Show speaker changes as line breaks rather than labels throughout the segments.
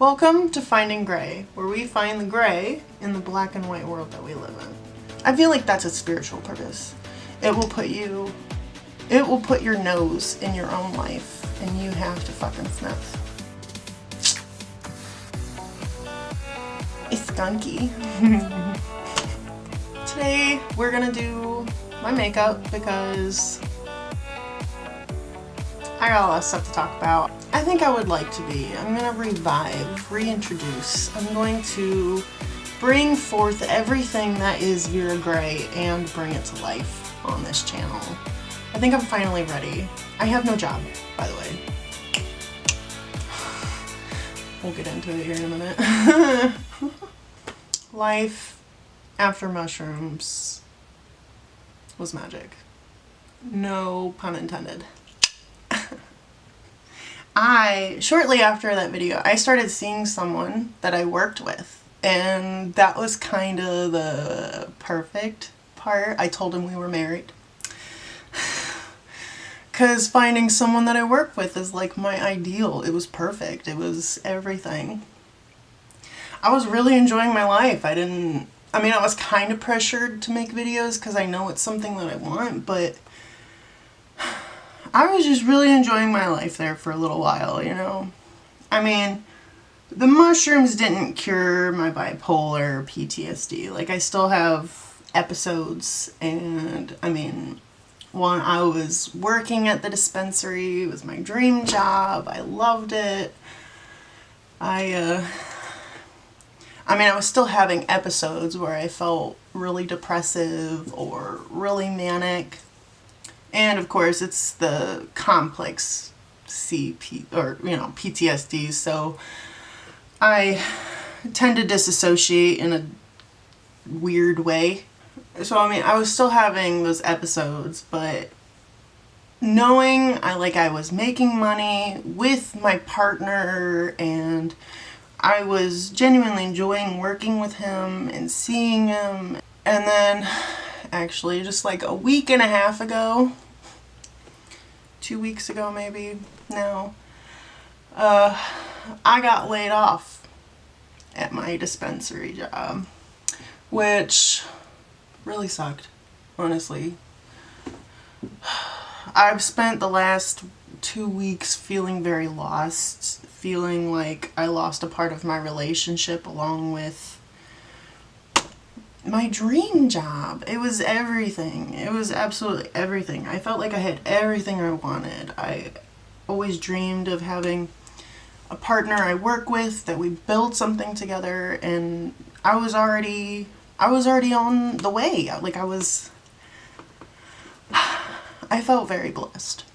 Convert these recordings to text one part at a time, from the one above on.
Welcome to Finding Gray, where we find the gray in the black and white world that we live in. I feel like that's a spiritual purpose. It will put your nose in your own life, and you have to fucking sniff. It's skunky. Today we're gonna do my makeup because I got a lot of stuff to talk about. I think I would like to be. I'm gonna reintroduce. I'm going to bring forth everything that is Vera Gray and bring it to life on this channel. I think I'm finally ready. I have no job, by the way. We'll get into it here in a minute. Life after mushrooms was magic. No pun intended. Shortly after that video, I started seeing someone that I worked with, and that was kind of the perfect part. I told him we were married. Because finding someone that I work with is like my ideal. It was perfect. It was everything. I was really enjoying my life. I was kind of pressured to make videos because I know it's something that I want, but I was just really enjoying my life there for a little while, you know? I mean, the mushrooms didn't cure my bipolar or PTSD. Like, I still have episodes, and I mean, when I was working at the dispensary, it was my dream job. I loved it. I was still having episodes where I felt really depressive or really manic. And of course, it's the complex PTSD, so I tend to disassociate in a weird way. So I was still having those episodes, but knowing I was making money with my partner, and I was genuinely enjoying working with him and seeing him. And then actually just like a week and a half ago, 2 weeks ago maybe now, I got laid off at my dispensary job, which really sucked, honestly. I've spent the last 2 weeks feeling very lost, feeling like I lost a part of my relationship along with my dream job. It was everything. It was absolutely everything. I felt like I had everything I wanted. I always dreamed of having a partner I work with, that we build something together, and I was already on the way. I felt very blessed.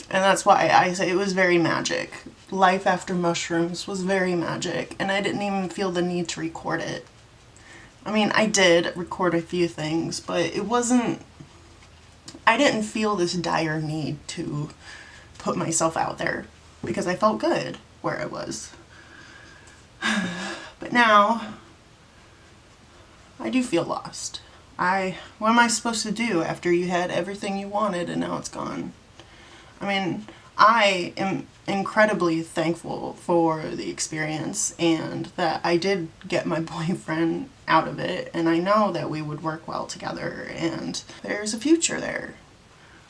And that's why I say it was very magic. Life after mushrooms was very magic, and I didn't even feel the need to record it. I did record a few things, but I didn't feel this dire need to put myself out there because I felt good where I was. But now, I do feel lost. What am I supposed to do after you had everything you wanted and now it's gone? I am incredibly thankful for the experience and that I did get my boyfriend out of it, and I know that we would work well together and there's a future there.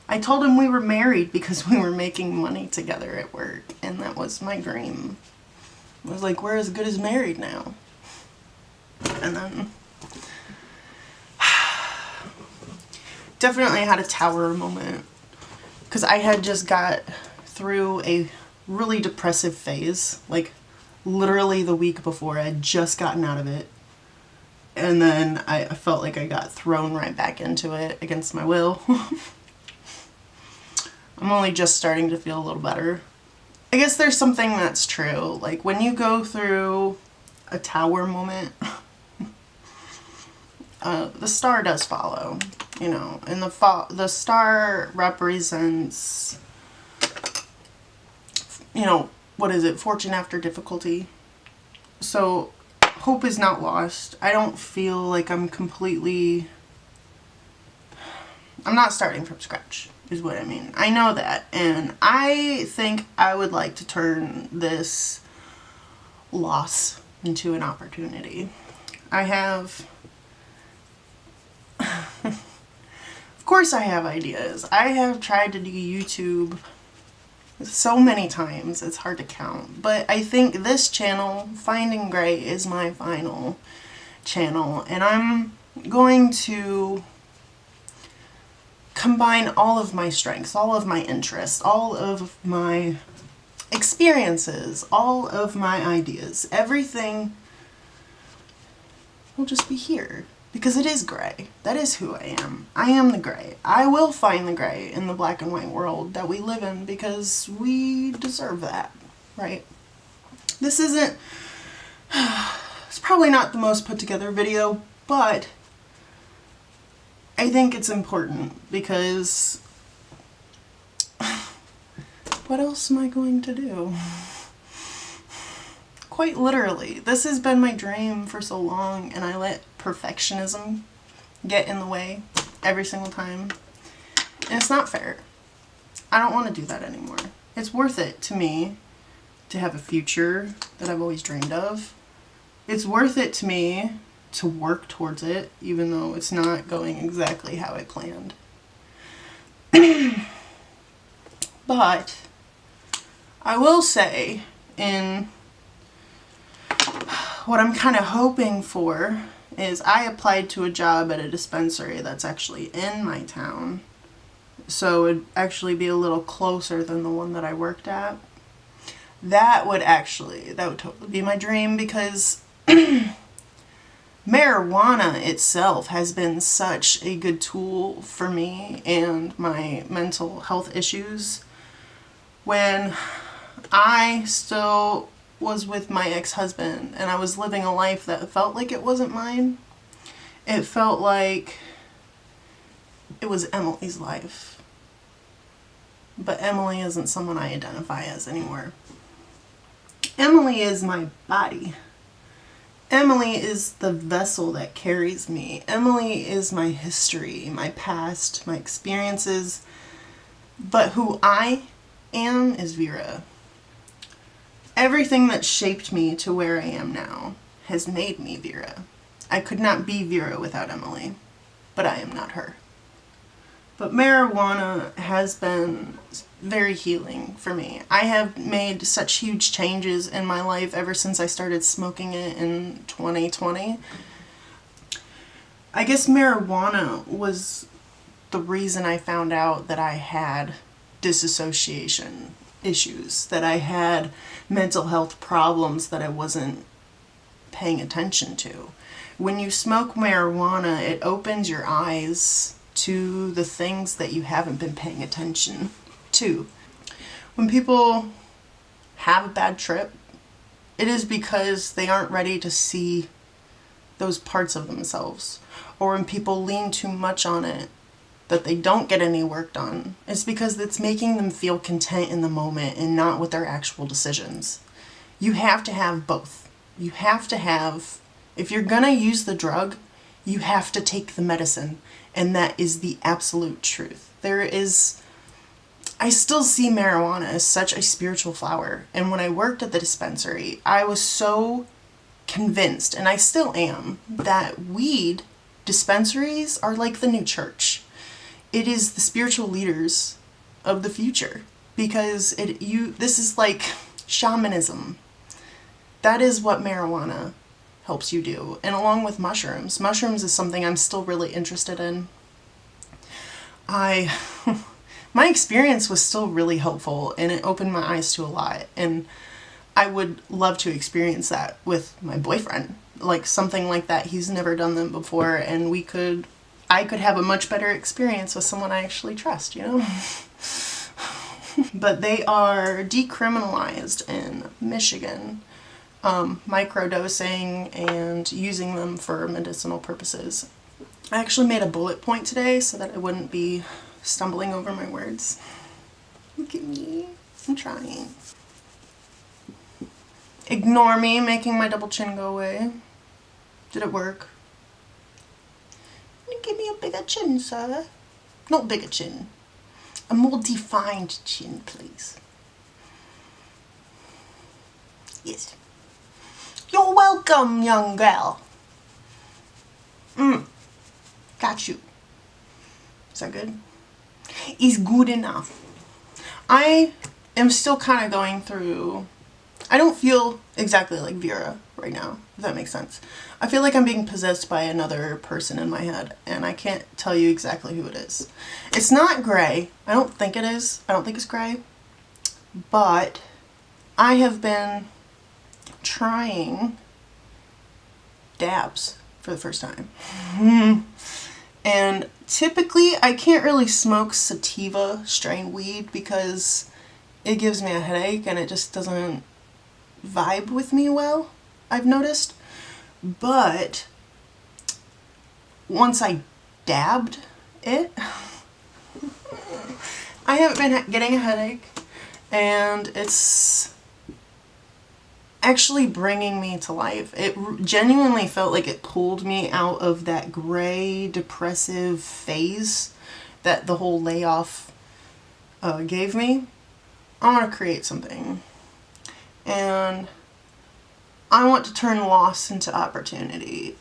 I told him we were married because we were making money together at work, and that was my dream. I was like, we're as good as married now. And then definitely had a tower moment because I had just got through a really depressive phase, like literally the week before. I had just gotten out of it, and then I felt like I got thrown right back into it against my will. I'm only just starting to feel a little better. I guess there's something that's true, like when you go through a tower moment, the star does follow, you know, and the star represents, you know, what is it? Fortune after difficulty. So hope is not lost. I don't feel like I'm not starting from scratch, is what I mean. I know that, and I think I would like to turn this loss into an opportunity. I have, of course I have ideas. I have tried to do YouTube so many times, it's hard to count. But I think this channel, Finding Gray, is my final channel. And I'm going to combine all of my strengths, all of my interests, all of my experiences, all of my ideas. Everything will just be here. Because it is gray. That is who I am. I am the gray. I will find the gray in the black and white world that we live in because we deserve that, right? This isn't, it's probably not the most put together video, but I think it's important because what else am I going to do? Quite literally, this has been my dream for so long, and I let perfectionism get in the way every single time. And it's not fair. I don't want to do that anymore. It's worth it to me to have a future that I've always dreamed of. It's worth it to me to work towards it, even though it's not going exactly how I planned. But I will say, in what I'm kind of hoping for is I applied to a job at a dispensary that's actually in my town. So it would actually be a little closer than the one that I worked at. That would totally be my dream because marijuana itself has been such a good tool for me and my mental health issues. When I still was with my ex-husband and I was living a life that felt like it wasn't mine. It felt like it was Emily's life. But Emily isn't someone I identify as anymore. Emily is my body. Emily is the vessel that carries me. Emily is my history, my past, my experiences. But who I am is Vera. Everything that shaped me to where I am now has made me Vera. I could not be Vera without Emily, but I am not her. But marijuana has been very healing for me. I have made such huge changes in my life ever since I started smoking it in 2020. I guess marijuana was the reason I found out that I had disassociation issues, that I had mental health problems that I wasn't paying attention to. When you smoke marijuana, it opens your eyes to the things that you haven't been paying attention to. When people have a bad trip, it is because they aren't ready to see those parts of themselves. Or when people lean too much on it, that they don't get any work done, it's because it's making them feel content in the moment and not with their actual decisions. You have to have both. You have to have, if you're gonna use the drug, you have to take the medicine, and that is the absolute truth. I still see marijuana as such a spiritual flower, and when I worked at the dispensary, I was so convinced, and I still am, that weed dispensaries are like the new church. It is the spiritual leaders of the future, because this is like shamanism. That is what marijuana helps you do, and along with mushrooms. Mushrooms is something I'm still really interested in. My experience was still really helpful, and it opened my eyes to a lot, and I would love to experience that with my boyfriend. Like something like that. He's never done them before, and I could have a much better experience with someone I actually trust, you know? But they are decriminalized in Michigan, microdosing and using them for medicinal purposes. I actually made a bullet point today so that I wouldn't be stumbling over my words. Look at me. I'm trying. Ignore me making my double chin go away. Did it work? Give me a bigger chin, sir. Not bigger chin. A more defined chin, please. Yes. welcome, young gal. Got you. Is that good? Is good enough. I am still kind of going through, I don't feel exactly like Vera right now, if that makes sense. I feel like I'm being possessed by another person in my head, and I can't tell you exactly who it is. It's not Gray. I don't think it is. I don't think it's Gray. But I have been trying dabs for the first time. And typically I can't really smoke sativa strain weed because it gives me a headache and it just doesn't vibe with me well, I've noticed. But once I dabbed it, I haven't been getting a headache, and it's actually bringing me to life. It genuinely felt like it pulled me out of that gray, depressive phase that the whole layoff gave me. I want to create something, and I want to turn loss into opportunity.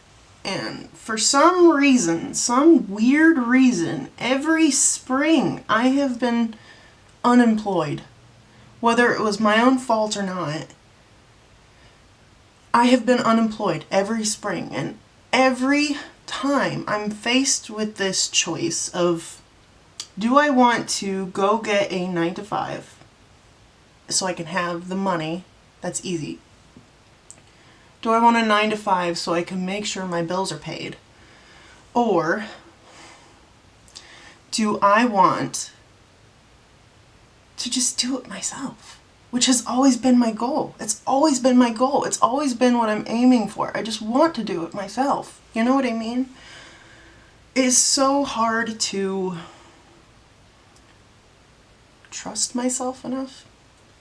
And for some reason, some weird reason, every spring I have been unemployed. Whether it was my own fault or not, I have been unemployed every spring, and every time I'm faced with this choice of, do I want to go get a 9-to-5 so I can have the money? That's easy. Do I want a 9-to-5 so I can make sure my bills are paid? Or do I want to just do it myself? Which has always been my goal. It's always been my goal. It's always been what I'm aiming for. I just want to do it myself. You know what I mean? It's so hard to trust myself enough,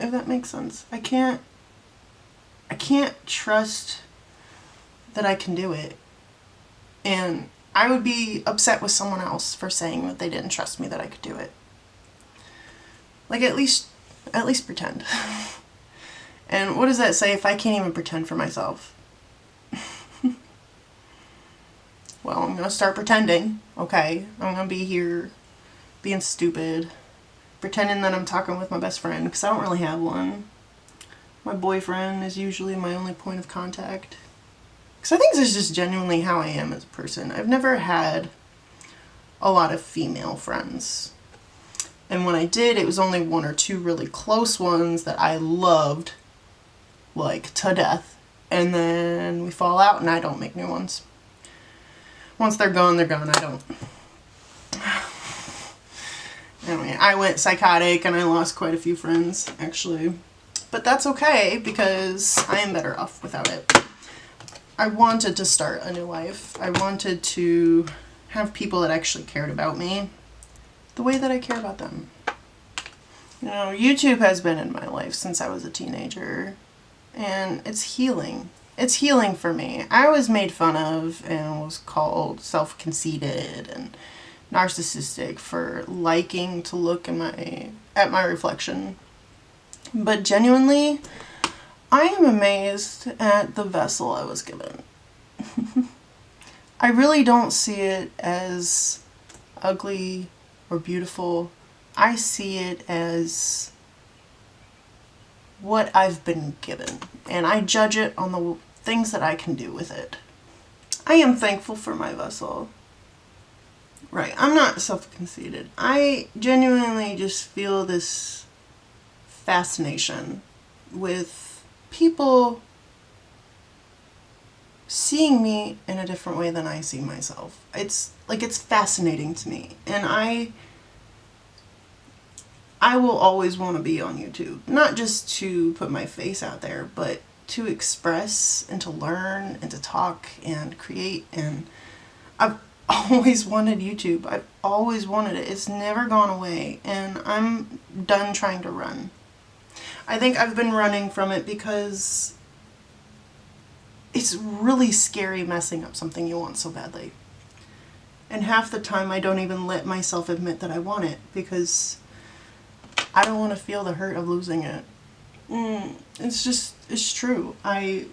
if that makes sense. I can't trust that I can do it. And I would be upset with someone else for saying that they didn't trust me that I could do it. Like, at least pretend. And what does that say if I can't even pretend for myself? Well, I'm gonna start pretending, okay? I'm gonna be here being stupid, pretending that I'm talking with my best friend, because I don't really have one. My boyfriend is usually my only point of contact. Because I think this is just genuinely how I am as a person. I've never had a lot of female friends. And when I did, it was only one or two really close ones that I loved, like, to death. And then we fall out and I don't make new ones. Once they're gone, they're gone. I don't. Anyway, I went psychotic and I lost quite a few friends, actually. But that's okay, because I am better off without it. I wanted to start a new life. I wanted to have people that actually cared about me the way that I care about them. You know, YouTube has been in my life since I was a teenager, and it's healing. It's healing for me. I was made fun of and was called self-conceited and narcissistic for liking to look at my reflection. But genuinely, I am amazed at the vessel I was given. I really don't see it as ugly or beautiful. I see it as what I've been given, and I judge it on the things that I can do with it. I am thankful for my vessel. Right, I'm not self-conceited. I genuinely just feel this fascination with people seeing me in a different way than I see myself. It's fascinating to me, and I will always want to be on YouTube. Not just to put my face out there, but to express and to learn and to talk and create. And I've always wanted YouTube. I've always wanted it. It's never gone away, and I'm done trying to run. I think I've been running from it because it's really scary messing up something you want so badly. And half the time I don't even let myself admit that I want it because I don't want to feel the hurt of losing it. It's true. I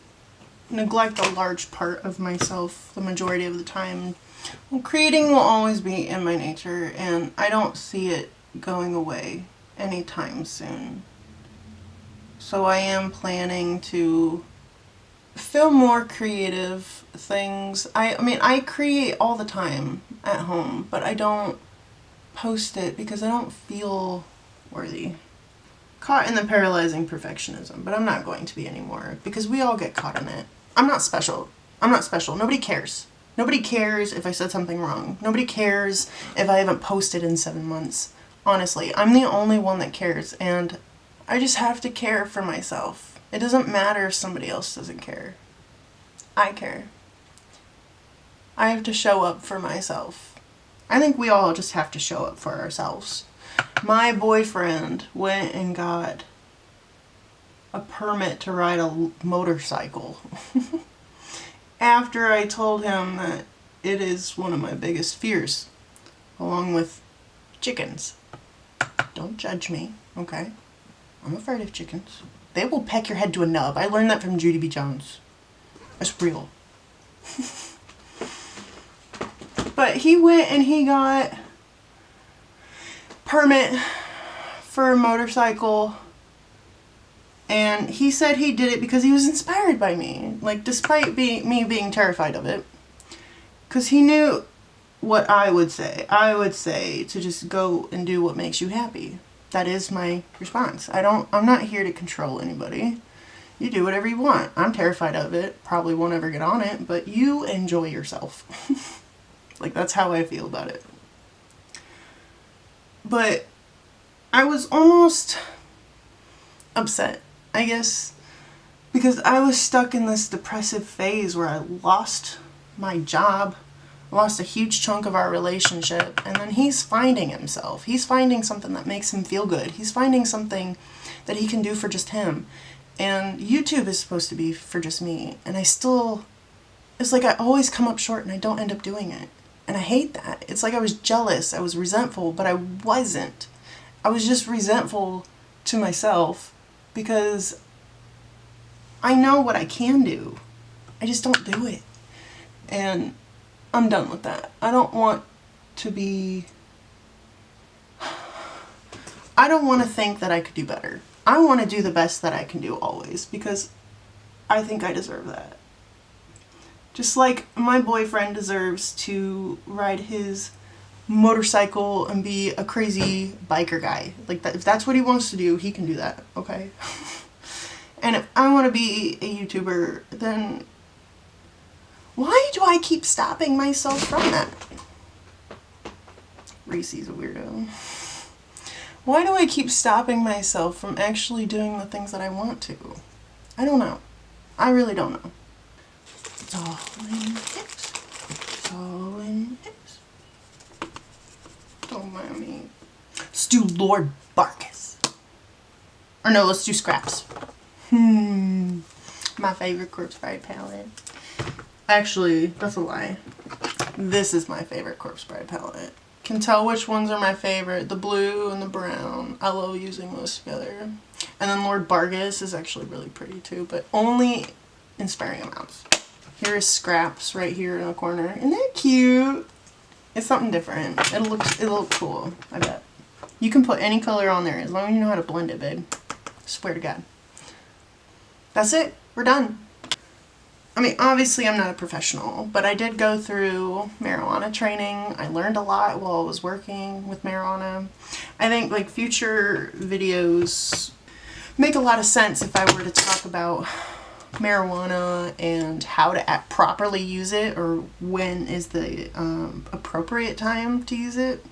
neglect a large part of myself the majority of the time. Well, creating will always be in my nature, and I don't see it going away anytime soon. So I am planning to film more creative things. I mean, I create all the time at home, but I don't post it because I don't feel worthy. Caught in the paralyzing perfectionism, but I'm not going to be anymore because we all get caught in it. I'm not special. I'm not special. Nobody cares. Nobody cares if I said something wrong. Nobody cares if I haven't posted in 7 months. Honestly, I'm the only one that cares, and I just have to care for myself. It doesn't matter if somebody else doesn't care. I care. I have to show up for myself. I think we all just have to show up for ourselves. My boyfriend went and got a permit to ride a motorcycle after I told him that it is one of my biggest fears, along with chickens. Don't judge me, okay? I'm afraid of chickens. They will peck your head to a nub. I learned that from Judy B. Jones. That's real. But he went and he got permit for a motorcycle, and he said he did it because he was inspired by me, like despite me being terrified of it, because he knew what I would say. I would say to just go and do what makes you happy. That is my response. I'm not here to control anybody. You do whatever you want. I'm terrified of it, probably won't ever get on it, but you enjoy yourself. Like, that's how I feel about it. But I was almost upset, I guess, because I was stuck in this depressive phase where I lost my job, lost a huge chunk of our relationship, and then he's finding himself. He's finding something that makes him feel good. He's finding something that he can do for just him. And YouTube is supposed to be for just me, and it's like I always come up short and I don't end up doing it. And I hate that. It's like I was jealous, I was resentful, but I wasn't. I was just resentful to myself because I know what I can do. I just don't do it. And I'm done with that. I don't want to think that I could do better. I want to do the best that I can do always because I think I deserve that. Just like my boyfriend deserves to ride his motorcycle and be a crazy biker guy. Like that, if that's what he wants to do, he can do that, okay? And if I want to be a YouTuber, then why do I keep stopping myself from that? Reese's a weirdo. Why do I keep stopping myself from actually doing the things that I want to? I don't know. I really don't know. It's all in hips. It's all in hips. Don't mind me. Let's do Lord Barkus. Or no, let's do Scraps. My favorite Corpse Bride palette. Actually, that's a lie. This is my favorite Corpse Bride palette. Can tell which ones are my favorite. The blue and the brown. I love using those together. And then Lord Bargus is actually really pretty too, but only in sparing amounts. Here is Scraps right here in the corner. Isn't that cute? It's something different. It'll look cool, I bet. You can put any color on there as long as you know how to blend it, babe. Swear to God. That's it. We're done. I mean, obviously I'm not a professional, but I did go through marijuana training. I learned a lot while I was working with marijuana. I think like future videos make a lot of sense if I were to talk about marijuana and how to properly use it, or when is the appropriate time to use it.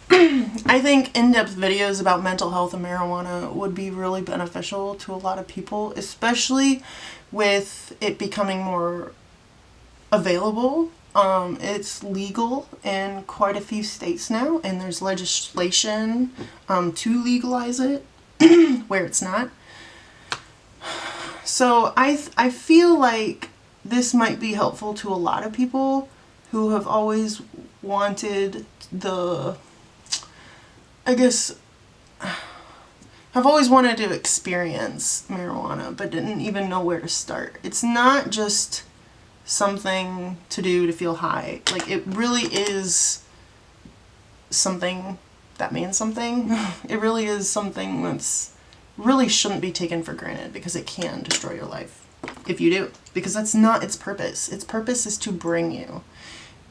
I think in-depth videos about mental health and marijuana would be really beneficial to a lot of people, especially with it becoming more available. It's legal in quite a few states now, and there's legislation to legalize it where it's not. So I feel like this might be helpful to a lot of people who have always wanted have I've always wanted to experience marijuana, but didn't even know where to start. It's not just something to do to feel high. Like, it really is something that means something. It really is something that's really shouldn't be taken for granted, because it can destroy your life if you do. Because that's not its purpose. Its purpose is to bring you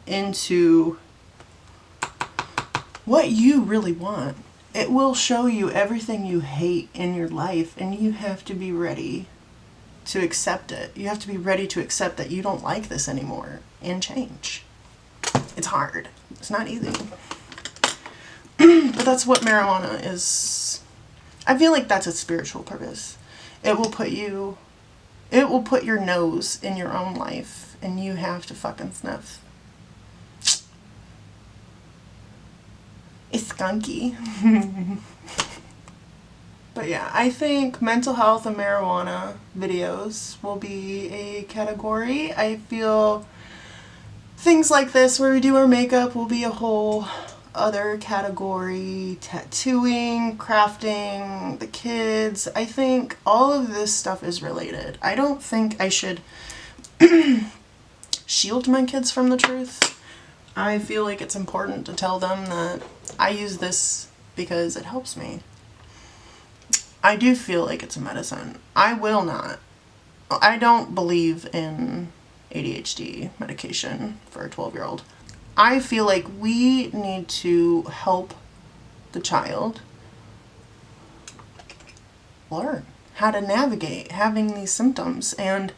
into what you really want. It will show you everything you hate in your life, and you have to be ready to accept it. You have to be ready to accept that you don't like this anymore and change. It's hard. It's not easy. But that's what marijuana is. I feel like that's its spiritual purpose. It will put your nose in your own life, and you have to fucking sniff. It's skunky. But yeah, I think mental health and marijuana videos will be a category. I feel things like this where we do our makeup will be a whole other category. Tattooing, crafting, the kids. I think all of this stuff is related. I don't think I should shield my kids from the truth. I feel like it's important to tell them that I use this because it helps me. I do feel like it's a medicine. I don't believe in ADHD medication for a 12-year-old. I feel like we need to help the child learn how to navigate having these symptoms and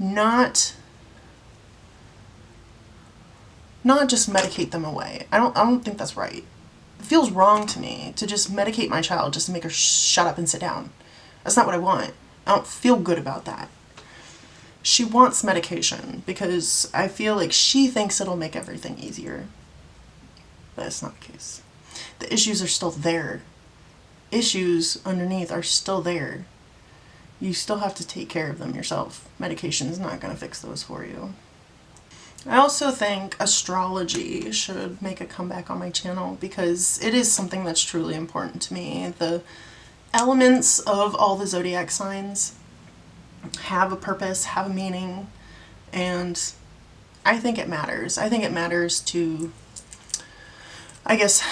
not just medicate them away. I don't think that's right. It feels wrong to me to just medicate my child just to make her shut up and sit down. That's not what I want. I don't feel good about that. She wants medication because I feel like she thinks it'll make everything easier. But it's not the case. The issues are still there. Issues underneath are still there. You still have to take care of them yourself. Medication is not going to fix those for you. I also think astrology should make a comeback on my channel because it is something that's truly important to me. The elements of all the zodiac signs have a purpose, have a meaning, and I think it matters. I think it matters to, I guess,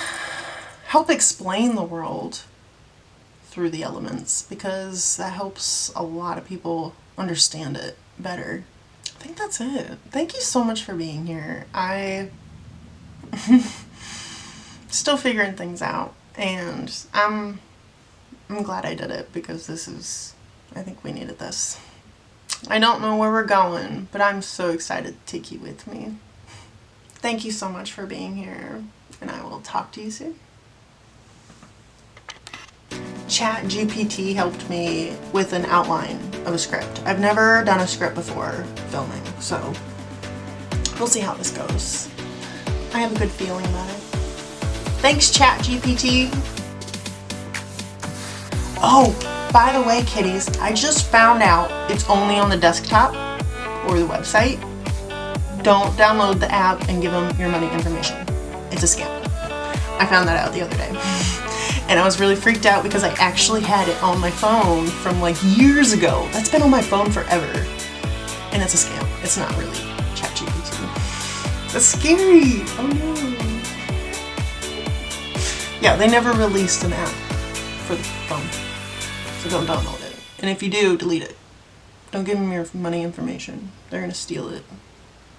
help explain the world through the elements, because that helps a lot of people understand it better. I think that's it. Thank you so much for being here. I still figuring things out, and I'm glad I did it because I think we needed this. I don't know where we're going, but I'm so excited to take you with me. Thank you so much for being here, and I will talk to you soon. ChatGPT helped me with an outline of a script. I've never done a script before filming, so we'll see how this goes. I have a good feeling about it. Thanks, ChatGPT. Oh, by the way, kitties, I just found out it's only on the desktop or the website. Don't download the app and give them your money information. It's a scam. I found that out the other day. And I was really freaked out because I actually had it on my phone from like years ago. That's been on my phone forever. And it's a scam. It's not really ChatGPT. That's scary. Oh no. Yeah, they never released an app for the phone. So don't download it. And if you do, delete it. Don't give them your money information. They're gonna steal it.